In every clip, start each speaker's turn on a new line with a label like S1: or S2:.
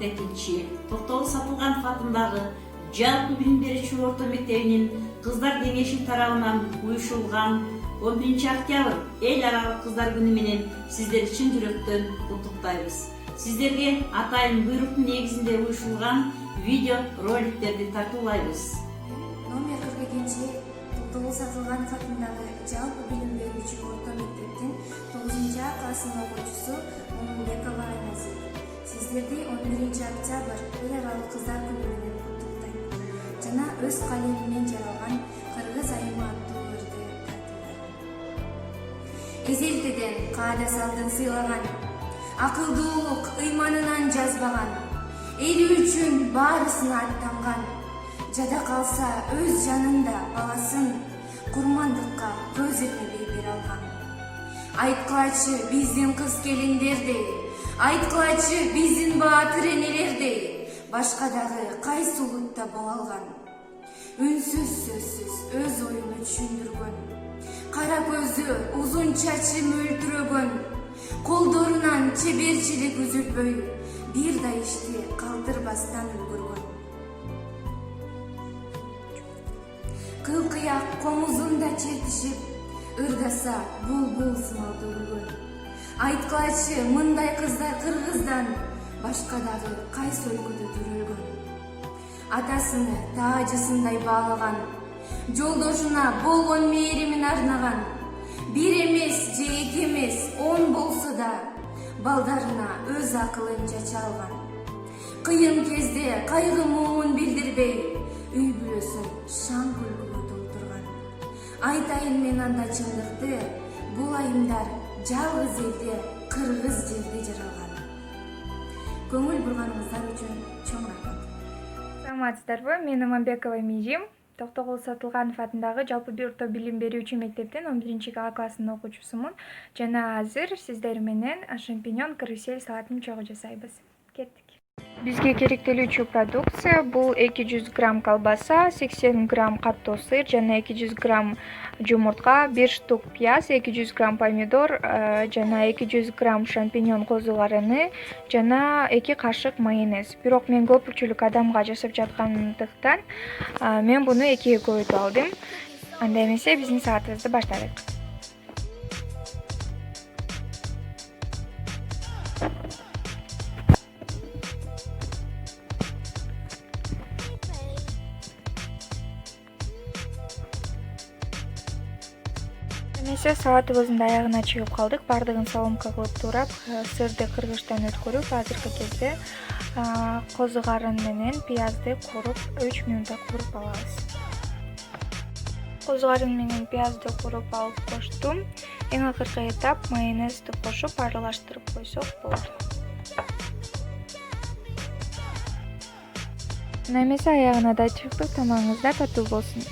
S1: 42 Токтогул Сатылганов атындагы жалпы билим берүүчү орто мектебинин кыздар кеңеши тарабынан уюшулган 11-октябрь эл аралык кыздар күнү менен сиздерди чын жүрөктөн куттуктайбыз. Сиздерге атайын буйруктун негизинде уюшулган видео роликтерди тартуулайбыз.
S2: Номер 42 Токтогул Сатылганов атындагы жалпы билим берүүчү орто мектептин 9 классынын окуучусу Умунбекова Айназир. Сиздерди 11-октябрь эл аралык кыздар күнү менен куттуктайм. Жана өз калемимен жаралган Кыргыз айымы аттуу өрдү тартуулайм. Эзелтеден каада салдын сыйлаган, акылдуулук ыйманынан жазбаган, эли үчүн баарысына аттанган, жада калса өз жанында баласын курмандыкка көз ирмебей бере алган. Айткылачы биздин кыз келиндердей, айткылачы биздин баатыр энелердей, башка дагы кайсы улутта боло алган. Үнсүз сөзсүз өз оюн түшүндүргөн, кара көзү узун чачы мөлтүрөгөн, колдорунан чеберчилик үзүлбөй, бир да ишти калтырбастан үлгүргөн. Кылкыяк комузунда чертишип, ырдаса булбул сымалды үргөн. Айткылачы мындай кыздар Кыргыздан, башка дагы кайсы өлкөдө төрөлгөн. Атасыны таажысындай баалаган, жолдошуна болгон мээримин арнаган, бир эмес же эки эмес 10 болсо да балдарына өз акылын чача алган. Кыйын кезде кайгы муңун билдирбей, үй бүлөсүн шаң күлгүгө толтурган. Айтайын мен анда чындыкты, бул айымдар жалгыз элде кыргыз жерде жаралган. Көңүл бурганыңыздар үчүн чоң рахмат.
S3: Саламатсыздарбы? Мен Умунбекова Мижим. Токтогул Сатылганов атындагы жалпы орто билим берүүчү мектептин 11 классынын окуучусумун. Жана азыр сиздер менен шампиньон карусель салатын чогуу жасайбыз. Кеттик. Бизге керектелүүчү продукция бул 200 грамм колбаса, 80 грамм каттуу сыр жана 200 грамм жумуртка, 1 штук пияз, 200 грамм помидор жана 200 грамм шампиньон козуларыны жана 2 кашык майонез. Бирок мен көпчүлүк адамга жасап жаткандыктан мен буну 2-ге көбөйтүп алдым. Анда эмесе биздин саатыбызды баштадык. Эмесе саатыбыздын аягына чыгып калдык. Бардыгын соломка кылып туурап, сырды кыргычтан өткөрүп, азыркы кезде козугарын менен пиязды кууруп 3 минутта кууруп алабыз. Козугарын менен пиязды кууруп алып коштум. Эң акыркы этап майонезди кошуп аралаштырып койсок болот. Эмесе аягына да чыктык, тамагыңыз да татуу болсун.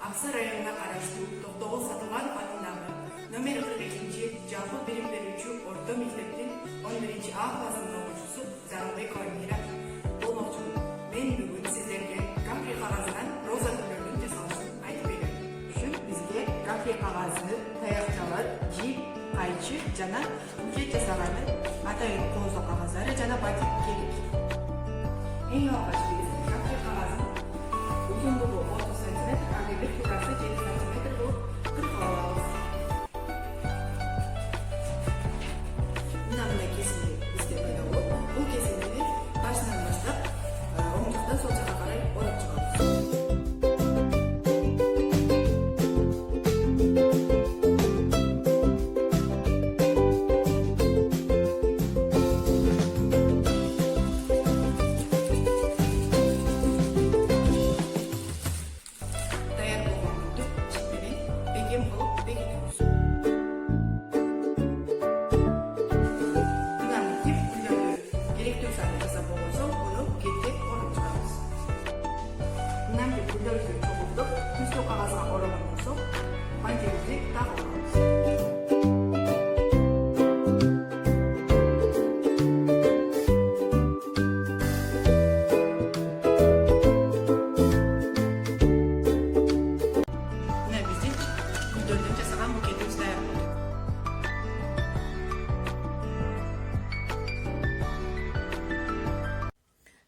S4: Аксай районуна караштуу Токтогул Сатылганов атындагы номер 42 жалпы билим берүүчү орто мектептин 11-А классынын окуучусу Зарылбекова Мира болмокчумун. Мен бүгүн сиздерге кафе кагазынан роза гүлдөрдүн жасалышын айтып берем. Үчүн бизге кафе кагазы, таякчалар, жип, кайчы жана букет жасаганы, атайын кооз кагаздары жана батик керек. Эң алгач биз кафе кагазын узундугу 30 см, фигурасы 7 см болуп кыркып алабыз. Мындай кесиндер бизде пайда болот. Бул кесиндерди башынан баштап оң жактан сол жакка карай орап чыгабыз.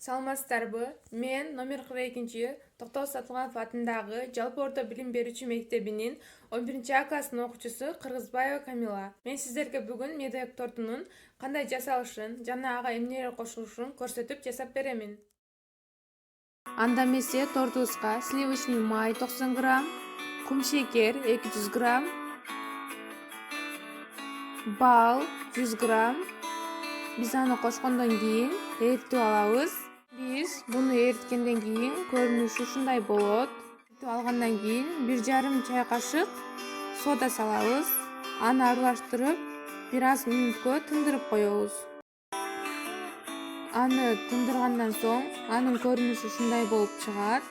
S5: Саламатсыздарбы? Мен номер 42 Токтогул Сатылганов атындагы жалпы орто билим берүүчү мектебинин 11 класстын окуучусу Кыргызбаева Камила. Мен сиздерге бүгүн медовик тортунун кандай жасалышын жана ага эмнелер кошулушун көрсөтүп жасап беремин. Анда эмесе тортубузга сливочный май 90 грамм, кум шекер 200 грамм, бал 100 грамм. Биз аны кошкондон кийин эритип алабыз. Биз буну эриткенден кийин көрүнүшү ушундай болот. Эритип алгандан кийин 1,5 чай кашык сода салабыз. Аны аралаштырып, бир аз мүнөткө тындырып коебуз. Аны тындыргандан соң анын көрүнүшү ушундай болуп чыгат.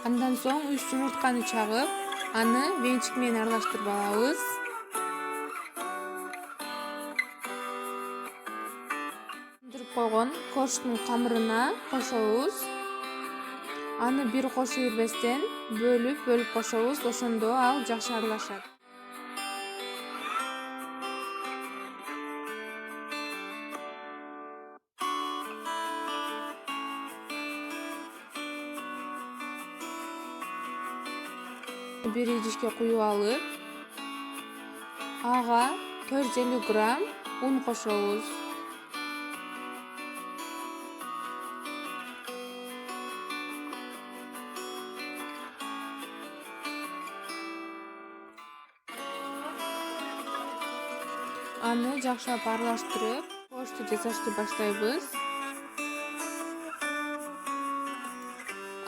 S5: Андан соң 3 жумуртканы чагып, аны венчик менен аралаштырып алабыз. Тындырып койгон корждун камырына кошобуз. Аны бир кошо бербестен бөлүп кошобуз, ошондо ал жакшы аралашат. Бир идишке куюп алып, ага 450 грамм un кошобуз. Аны жакшылап аралаштырып, коржду жасашты баштайбыз.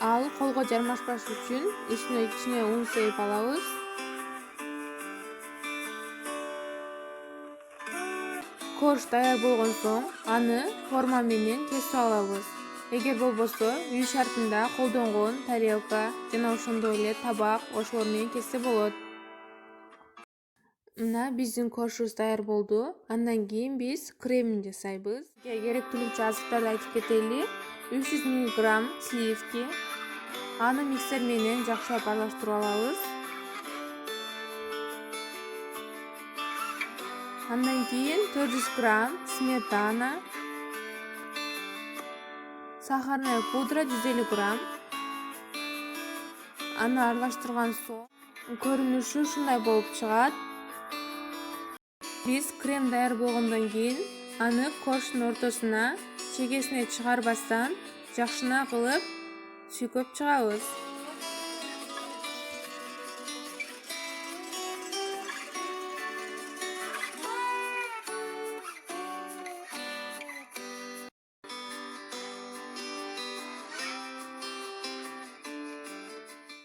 S5: Ал колго жармашпаш үчүн үстүнө un сеип алабыз. Корж даяр болгон соң аны форма менен кесип алабыз. Эгер болбосо үй шартында колдонгон тарелка жана ошондой эле табак ошолор менен кессе болот. Мына биздин коржубуз даяр болду. Андан кийин биз кремин жасайбыз. Керектүүлүкчү азыктарды айтып кетели. 300 мг сливки. Аны миксер менен жакшылап аралаштырып алабыз. Андан кийин 400 грамм сметана, сахарная пудра 150 грамм. Аны аралаштырган соң көрүнүшү ушундай болуп чыгат. Биз крем даяр болгондон кийин аны корждун ортосуна чегесине чыгарбастан жакшына кылып сүйкөп чыгабыз.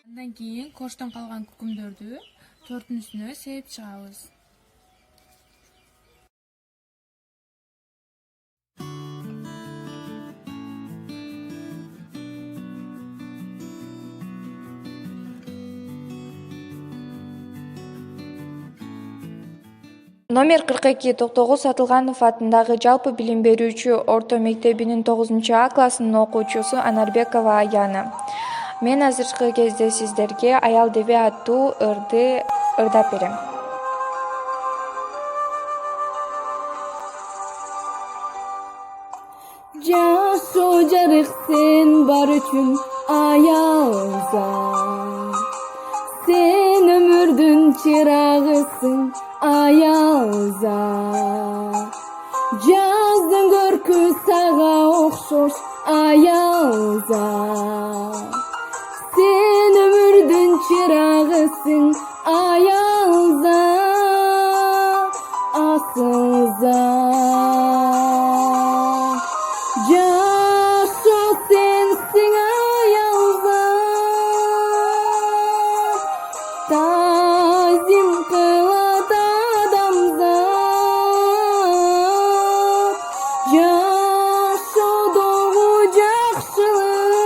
S5: Андан кийин корждон калган күкүмдөрдү торттун үстүнө сеип чыгабыз.
S3: Номер 42 Токтогул Сатылганов атындагы жалпы билим берүүчү орто мектебинин 9 класынын окуучусу Анарбекова Аяна. Мен азыркы кезде сиздерге аял деби аттуу ырды ырдап берем.
S6: Жашоо жарык сен бар үчүн аялза. Сен өмүрдүн чырагысың аялза. Жаздын көркү сага окшош аялза. Сен өмүрдүн чырагысың аялза. Асылза. Жашоо сенсиң аялза. Тазим кылат адамзат. Жашоодогу жакшылык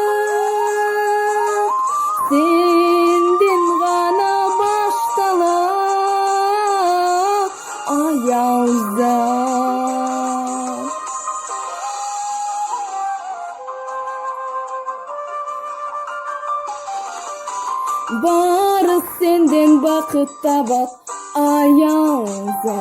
S6: сенден гана башталат аялза. Бары сенден бакыт табат аялза.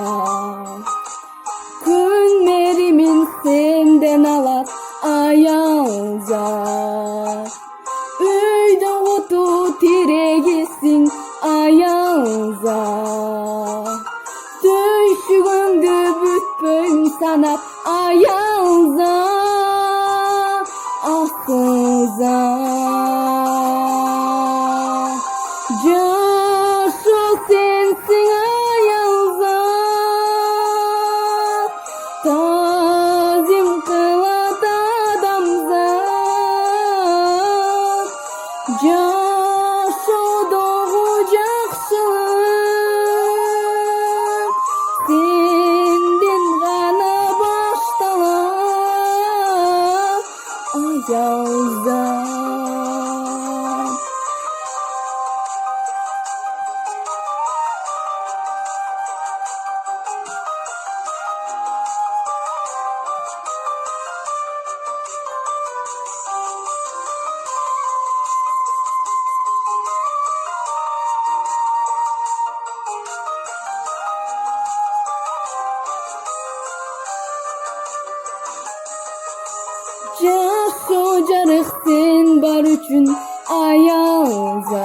S6: санап аялза акыза жашоо сенсиң аялза тазим кылат адамзат жашоодогу жакшылык сенден гана башталат аялза жашоо жарык сен бар үчүн аялза